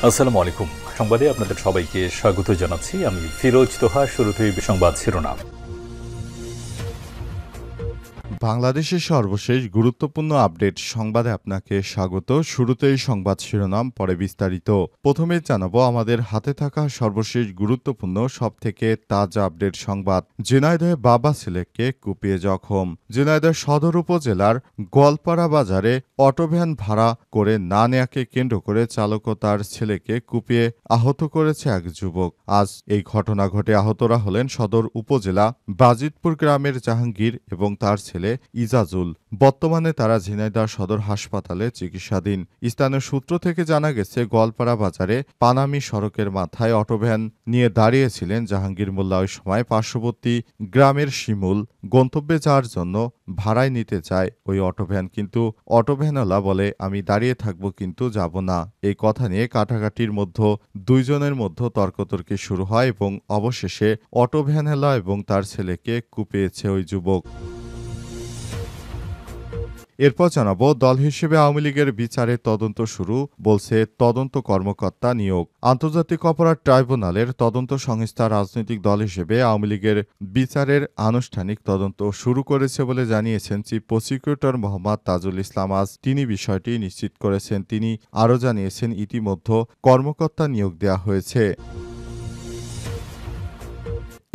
আসসালামু আলাইকুম। সংবাদে আপনাদের সবাইকে স্বাগত জানাচ্ছি। আমি ফিরোজ তোহা। শুরুতেই সংবাদ শিরোনাম। বাংলাদেশের সর্বশেষ গুরুত্বপূর্ণ আপডেট সংবাদে আপনাকে স্বাগত। শুরুতেই সংবাদ শিরোনাম, পরে বিস্তারিত। প্রথমে জানাবো আমাদের হাতে থাকা সর্বশেষ গুরুত্বপূর্ণ সবথেকে তাজা আপডেট সংবাদ। ঝিনাইদহে বাবা ছেলেকে কুপিয়ে জখম। ঝিনাইদহ সদর উপজেলার গোয়ালপাড়া বাজারে অটোভ্যান ভাড়া করে না নেয়াকে কেন্দ্র করে চালক ও তার ছেলেকে কুপিয়ে আহত করেছে এক যুবক। আজ এই ঘটনা ঘটে। আহতরা হলেন সদর উপজেলা বাজিতপুর গ্রামের জাহাঙ্গীর এবং তার ছেলে ইজাজুল। বর্তমানে তারা ঝিনাইদহ সদর হাসপাতালে চিকিৎসাধীন। স্থানীয় সূত্র থেকে জানা গেছে, গোয়ালপাড়া বাজারে পানামি সড়কের মাথায় অটোভ্যান নিয়ে দাঁড়িয়েছিলেন জাহাঙ্গীর মোল্লা। ওই সময় পার্শ্ববর্তী গ্রামের শিমুল গন্তব্যে যাওয়ার জন্য ভাড়ায় নিতে চায় ওই অটোভ্যান, কিন্তু অটোভ্যানওয়ালা বলে, আমি দাঁড়িয়ে থাকবো কিন্তু যাব না। এই কথা নিয়ে কাটাকাটির মধ্যে দুইজনের মধ্যে তর্কতর্কি শুরু হয় এবং অবশেষে অটোভ্যানওয়ালা এবং তার ছেলেকে কুপিয়েছে ওই যুবক। এরপর জানাবো, দল হিসেবে আওয়ামী লীগের বিচারে তদন্ত শুরু, বলছে তদন্ত কর্মকর্তা নিয়োগ। আন্তর্জাতিক অপরাধ ট্রাইব্যুনালের তদন্ত সংস্থা রাজনৈতিক দল হিসেবে আওয়ামী লীগের বিচারের আনুষ্ঠানিক তদন্ত শুরু করেছে বলে জানিয়েছেন চিফ প্রসিকিউটর মোহাম্মদ তাজুল ইসলাম। আজ তিনি বিষয়টি নিশ্চিত করেছেন। তিনি আরও জানিয়েছেন, ইতিমধ্যে কর্মকর্তা নিয়োগ দেওয়া হয়েছে।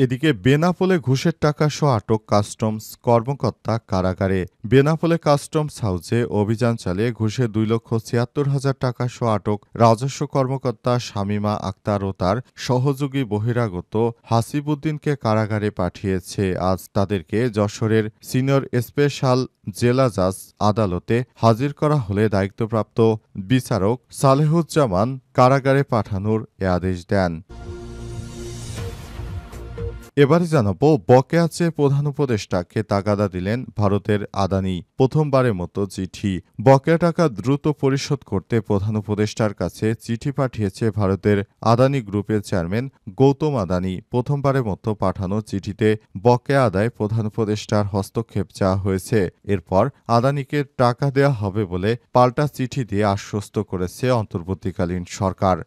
এদিকে বেনাপোলে ঘুষের টাকা সহ আটক কাস্টমস কর্মকর্তা কারাগারে। বেনাপোলে কাস্টমস হাউসে অভিযান চালিয়ে ঘুষে 2,76,000 টাকা সহ আটক রাজস্ব কর্মকর্তা শামীমা আক্তার ও তার সহযোগী বহিরাগত হাসিবুদ্দিনকে কারাগারে পাঠিয়েছে। আজ তাদেরকে যশোরের সিনিয়র স্পেশাল জেলা জাজ আদালতে হাজির করা হলে দায়িত্বপ্রাপ্ত বিচারক সালেহুজ্জামান কারাগারে পাঠানোর এ আদেশ দেন। এবারে জানাবো, বকেয়া চেয়ে প্রধান উপদেষ্টাকে তাগাদা দিলেন ভারতের আদানি। প্রথমবারের মতো চিঠি। বকেয়া টাকা দ্রুত পরিশোধ করতে প্রধান উপদেষ্টার কাছে চিঠি পাঠিয়েছে ভারতের আদানি গ্রুপের চেয়ারম্যান গৌতম আদানি। প্রথমবারের মতো পাঠানো চিঠিতে বকেয়া আদায় প্রধান উপদেষ্টার হস্তক্ষেপ চাওয়া হয়েছে। এরপর আদানিকে টাকা দেওয়া হবে বলে পাল্টা চিঠি দিয়ে আশ্বস্ত করেছে অন্তর্বর্তীকালীন সরকার।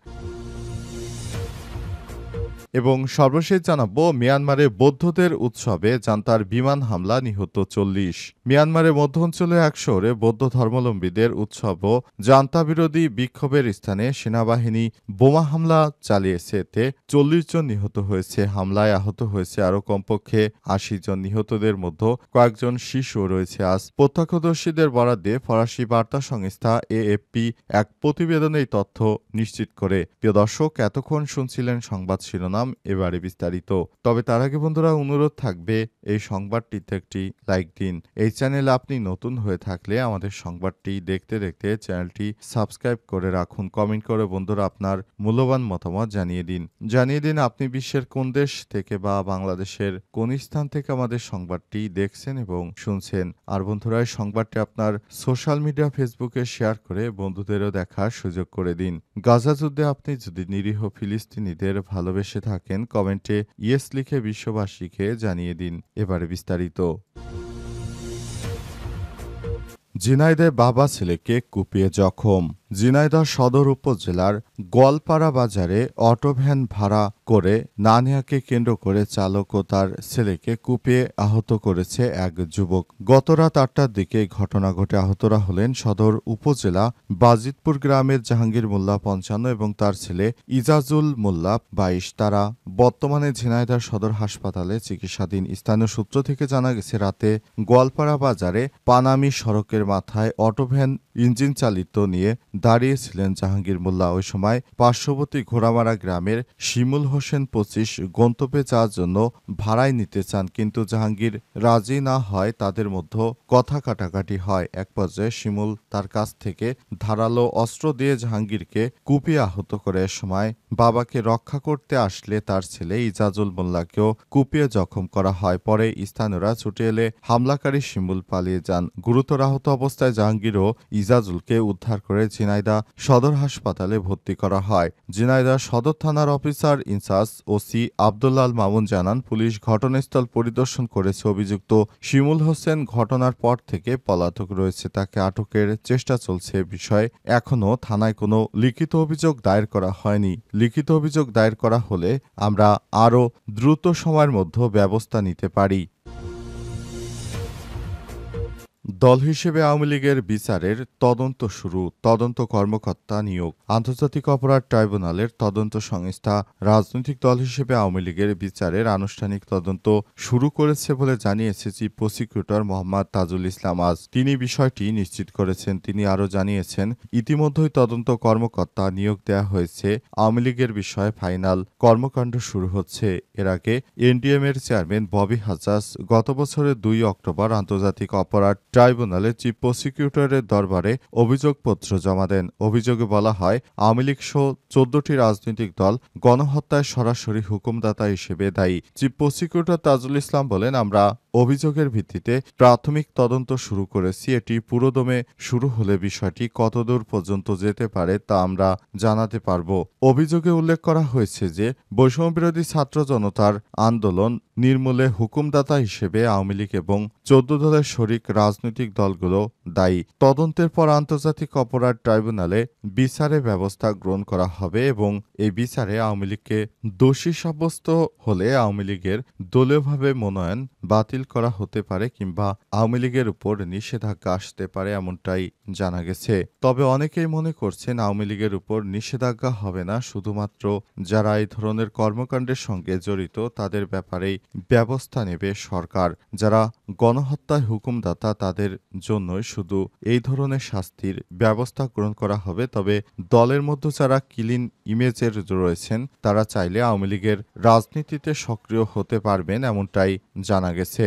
এবং সর্বশেষ জানাবো, মিয়ানমারে বৌদ্ধদের উৎসবে জান্তার বিমান হামলা, নিহত 40। মিয়ানমারের মধ্য অঞ্চলে এক শহরে বৌদ্ধ ধর্মাবলম্বীদের উৎসব ও জান্তা বিরোধী বিক্ষোভের স্থানে সেনাবাহিনী বোমা হামলা চালিয়েছে। এতে 40 জন নিহত হয়েছে। হামলায় আহত হয়েছে আরও কমপক্ষে 80 জন। নিহতদের মধ্যে কয়েকজন শিশু রয়েছে। আজ প্রত্যক্ষদর্শীদের বরাত দিয়ে ফরাসি বার্তা সংস্থা এএফপি এক প্রতিবেদনে এই তথ্য নিশ্চিত করে। প্রিয় দর্শক, এতক্ষণ শুনছিলেন সংবাদ শিরোনাম। এবারে বিস্তারিত। তবে তার আগে বন্ধুরা, অনুরোধ থাকবে এই সংবাদটিতে একটি লাইক দিন। এই চ্যানেলে আপনি নতুন হয়ে থাকলে আমাদের সংবাদটি দেখতে দেখতে চ্যানেলটি সাবস্ক্রাইব করে রাখুন। কমেন্ট করে বন্ধুরা আপনার মূল্যবান মতামত জানিয়ে দিন আপনি বিশ্বের কোন দেশ থেকে বা বাংলাদেশের কোন স্থান থেকে আমাদের সংবাদটি দেখছেন এবং শুনছেন। আর বন্ধুরা, এই সংবাদটি আপনার সোশ্যাল মিডিয়া ফেসবুকে শেয়ার করে বন্ধুদেরও দেখার সুযোগ করে দিন। গাজা যুদ্ধে আপনি যদি নিরীহ ফিলিস্তিনিদের ভালোবেসে থাকেন, কমেন্টে ইয়েস লিখে বিশ্ববাসীকে জানিয়ে দিন। এবারে বিস্তারিত। ঝিনাইদহে বাবা ছেলেকে কুপিয়ে জখম। ঝিনাইদহ সদর উপজেলার গোয়ালপাড়া বাজারে অটোভ্যান ভাড়া করে না নেয়াকে কেন্দ্র করে চালক ও তার ছেলেকে কুপিয়ে আহত করেছে এক যুবক। গত রাত 8টার দিকে ঘটনা ঘটে। আহতরা হলেন সদর উপজেলা বাজিতপুর গ্রামের জাহাঙ্গীর মোল্লা 55 এবং তার ছেলে ইজাজুল মোল্লা 22। তারা বর্তমানে ঝিনাইদহ সদর হাসপাতালে চিকিৎসাধীন। স্থানীয় সূত্র থেকে জানা গেছে, রাতে গোয়ালপাড়া বাজারে পানামি সড়কের মাথায় অটোভ্যান ইঞ্জিন চালিত নিয়ে দাঁড়িয়েছিলেন জাহাঙ্গীর মোল্লা। ওই সময় পার্শ্ববর্তী ঘোড়ামারা গ্রামের শিমুল হোসেন 25 গন্তব্যে যাওয়ার জন্য ভাড়ায় নিতে চান, কিন্তু জাহাঙ্গীর রাজি না হয় তাদের মধ্যে কথা কাটাকাটি হয়। এক পর্যায়ে শিমুল তার কাছ থেকে ধারালো অস্ত্র দিয়ে জাহাঙ্গীরকে কুপিয়ে আহত করে। সময় বাবাকে রক্ষা করতে আসলে তার ছেলে ইজাজুল মোল্লাকেও কুপিয়ে জখম করা হয়। পরে স্থানীয়রা ছুটে এলে হামলাকারী শিমুল পালিয়ে যান। গুরুতর আহত অবস্থায় জাহাঙ্গীর ও ইজাজুলকে উদ্ধার করে ঝিনাইদহ ঝিনাইদহ সদর হাসপাতালে ভর্তি করা হয়। ঝিনাইদহ সদর থানার অফিসার ইনচার্জ ওসি আব্দুল্লাল মামুন জানান, পুলিশ ঘটনাস্থল পরিদর্শন করেছে। অভিযুক্ত শিমুল হোসেন ঘটনার পর থেকে পলাতক রয়েছে, তাকে আটকের চেষ্টা চলছে। বিষয়ে এখনও থানায় কোনো লিখিত অভিযোগ দায়ের করা হয়নি। লিখিত অভিযোগ দায়ের করা হলে আমরা আরও দ্রুত সময়ের মধ্যে ব্যবস্থা নিতে পারি। দল হিসেবে আওয়ামী লীগের বিচারের তদন্ত শুরু। তদন্ত কর্মকর্তা নিয়োগ। আন্তর্জাতিক অপরাধ ট্রাইব্যুনালের তদন্ত সংস্থা রাজনৈতিক দল হিসেবে আওয়ামী লীগের বিচারের আনুষ্ঠানিক তদন্ত শুরু করেছে বলে জানিয়েছে চিফ প্রসিকিউটর মোহাম্মদ তাজুল ইসলাম আজ। তিনি বিষয়টি নিশ্চিত করেছেন। তিনি আরও জানিয়েছেন, ইতিমধ্যেই তদন্ত কর্মকর্তা নিয়োগ দেওয়া হয়েছে। আওয়ামী লীগের বিষয়ে ফাইনাল কর্মকাণ্ড শুরু হচ্ছে। এর আগে এনডিএম এর চেয়ারম্যান ববি হাজ্জাজ গত বছরের ২ অক্টোবর আন্তর্জাতিক অপরাধ ট্রাইব্যুনালে চিফ প্রসিকিউটরের দরবারে অভিযোগপত্র জমা দেন। অভিযোগে বলা হয়, আওয়ামী লীগ সহ ১৪টি রাজনৈতিক দল গণহত্যায় সরাসরি হুকুমদাতা হিসেবে দায়ী। চিফ প্রসিকিউটর তাজুল ইসলাম বলেন, আমরা অভিযোগের ভিত্তিতে প্রাথমিক তদন্ত শুরু করেছি। এটি পুরোদমে শুরু হলে বিষয়টি কতদূর পর্যন্ত যেতে পারে তা আমরা জানাতে পারব। অভিযোগে উল্লেখ করা হয়েছে যে বৈষম্যবিরোধী ছাত্র জনতার আন্দোলন নির্মূলে হুকুমদাতা হিসেবে আওয়ামী লীগ এবং ১৪ দলের শরিক রাজনৈতিক দলগুলো দায়ী। তদন্তের পর আন্তর্জাতিক অপরাধ ট্রাইব্যুনালে বিচারে ব্যবস্থা গ্রহণ করা হবে এবং এই বিচারে আওয়ামী লীগকে দোষী সাব্যস্ত হলে আওয়ামী লীগের দলীয়ভাবে মনোনয়ন বাতিল করা হতে পারে কিংবা আওয়ামী লীগের উপর নিষেধাজ্ঞা আসতে পারে, এমনটাই জানা গেছে। তবে অনেকেই মনে করছেন আওয়ামী লীগের উপর নিষেধাজ্ঞা হবে না, শুধুমাত্র যারা এই ধরনের কর্মকাণ্ডের সঙ্গে জড়িত তাদের ব্যাপারেই ব্যবস্থা নেবে সরকার। যারা গণহত্যায় হুকুমদাতা তাদের জন্যই শুধু এই ধরনের শাস্তির ব্যবস্থা গ্রহণ করা হবে। তবে দলের মধ্যে যারা ক্লিন ইমেজের রয়েছেন তারা চাইলে আওয়ামী লীগের রাজনীতিতে সক্রিয় হতে পারবেন, এমনটাই জানা গেছে।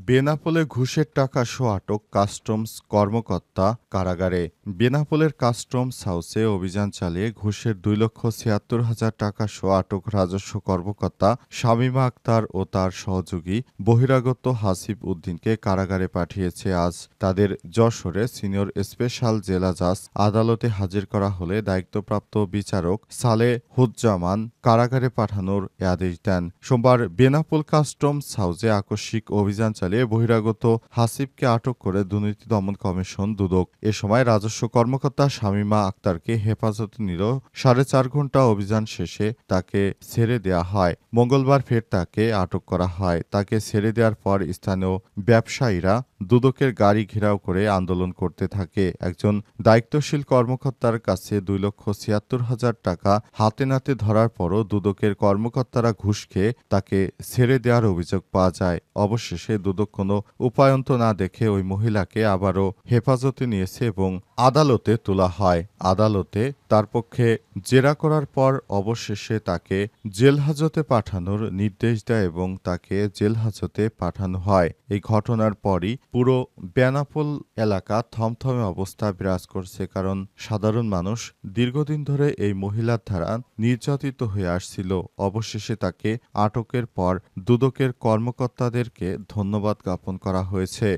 বেনাপোলে ঘুষের টাকা সহ আটক কাস্টমস কর্মকর্তা কারাগারে। বেনাপোলের কাস্টমস হাউসে অভিযান চালিয়ে ঘুষের ২,৭৬,০০০ টাকা সহ আটক রাজস্ব কর্মকর্তা শামীমা আক্তার ও তার সহযোগী বহিরাগত হাসিব উদ্দিনকে কারাগারে পাঠিয়েছে আজ। তাদের যশোরে সিনিয়র স্পেশাল জেলা জাজ আদালতে হাজির করা হলে দায়িত্বপ্রাপ্ত বিচারক সালেহুজ্জামান কারাগারে পাঠানোর আদেশ দেন। সোমবার বেনাপোল কাস্টমস হাউসে আকস্মিক অভিযান চালিয়ে বহিরাগত হাসিবকে আটক করে দুর্নীতি দমন কমিশন দুদক। এ সময় রাজস্ব কর্মকর্তা শামীমা আক্তারকে হেফাজতে নিল। ৪.৫ ঘণ্টা অভিযান শেষে তাকে ছেড়ে দেয়া হয়। মঙ্গলবার ফের তাকে আটক করা হয়। তাকে ছেড়ে দেওয়ার পর স্থানীয় ব্যবসায়ীরা দুদকের গাড়ি ঘেরাও করে আন্দোলন করতে থাকে। একজন দায়িত্বশীল কর্মকর্তার কাছে ২,৭৬,০০০ টাকা হাতে নাতে ধরার পরও দুদকের কর্মকর্তারা ঘুষ খেয়ে তাকে ছেড়ে দেওয়ার অভিযোগ পাওয়া যায়। অবশেষে দুদক কোনো উপায়ন্ত না দেখে ওই মহিলাকে আবারও হেফাজতে নিয়েছে এবং আদালতে তোলা হয়। আদালতে তার পক্ষে জেরা করার পর অবশেষে তাকে জেলহাজতে পাঠানোর নির্দেশ দেয় এবং তাকে জেলহাজতে পাঠানো হয়। এই ঘটনার পরই পুরো বেনাপোল এলাকা থমথমে অবস্থা বিরাজ করছে, কারণ সাধারণ মানুষ দীর্ঘদিন ধরে এই মহিলার দ্বারা নির্যাতিত হয়ে আসছিল। অবশেষে তাকে আটকের পর দুদকের কর্মকর্তাদেরকে ধন্যবাদ জ্ঞাপন করা হয়েছে।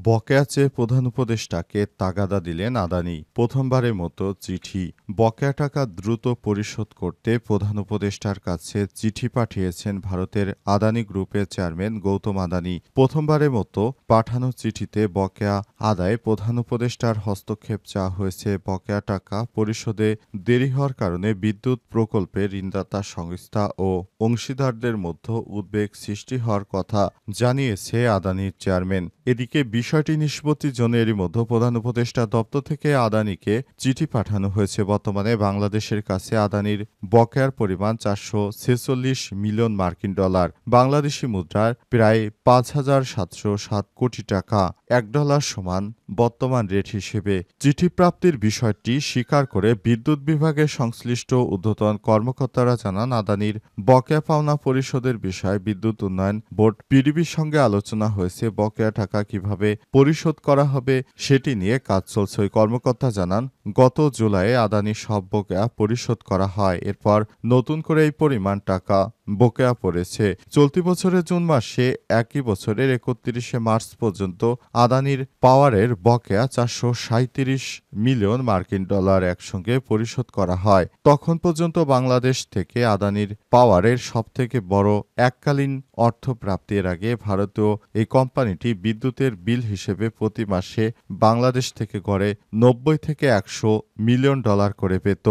বকেয়া চেয়ে প্রধান উপদেষ্টাকে তাগাদা দিলেন আদানি। প্রথমবারের মতো চিঠি। বকেয়া টাকা দ্রুত পরিশোধ করতে প্রধান উপদেষ্টার কাছে চিঠি পাঠিয়েছেন ভারতের আদানি গ্রুপের চেয়ারম্যান গৌতম আদানি। প্রথমবারের মতো পাঠানো চিঠিতে বকেয়া আদায়ে প্রধান উপদেষ্টার হস্তক্ষেপ চাওয়া হয়েছে। বকেয়া টাকা পরিশোধে দেরি হওয়ার কারণে বিদ্যুৎ প্রকল্পের ঋণদাতা সংস্থা ও অংশীদারদের মধ্যে উদ্বেগ সৃষ্টি হওয়ার কথা জানিয়েছে আদানির চেয়ারম্যান। এদিকে বিষয়টি নিষ্পত্তির জন্য এরই মধ্যে প্রধান উপদেষ্টা দপ্তর থেকে আদানিকে চিঠি পাঠানো হয়েছে। বর্তমানে বাংলাদেশের কাছে আদানির বকেয়ার পরিমাণ ৪৪৬ মিলিয়ন মার্কিন ডলার, বাংলাদেশি মুদ্রার প্রায় ৫,৭০৭ কোটি টাকা। $1 সমান বর্তমান রেট হিসেবে। চিঠি প্রাপ্তির বিষয়টি স্বীকার করে বিদ্যুৎ বিভাগের সংশ্লিষ্ট ঊর্ধ্বতন কর্মকর্তারা জানান, আদানির বকেয়া পাওনা পরিশোধের বিষয়ে বিদ্যুৎ উন্নয়ন বোর্ড পিডিবির সঙ্গে আলোচনা হয়েছে। বকেয়া টাকা কিভাবে পরিশোধ করা হবে সেটি নিয়ে কাজ চলছে। ওই কর্মকর্তা জানান, গত জুলাইয়ে আদানির সব বকেয়া পরিশোধ করা হয়। এরপর নতুন করে এই পরিমাণ টাকা বকেয়া পড়েছে। চলতি বছরের জুন মাসে একই বছরের ৩১শে মার্চ পর্যন্ত আদানির পাওয়ারের বকেয়া ৪৩৭ মিলিয়ন মার্কিন ডলার একসঙ্গে পরিশোধ করা হয়। তখন পর্যন্ত বাংলাদেশ থেকে আদানির পাওয়ারের সবথেকে বড় এককালীন অর্থপ্রাপ্তির আগে ভারতীয় এই কোম্পানিটি বিদ্যুতের বিল হিসেবে প্রতি মাসে বাংলাদেশ থেকে গড়ে ৯০ থেকে ১০০ মিলিয়ন ডলার করে পেত।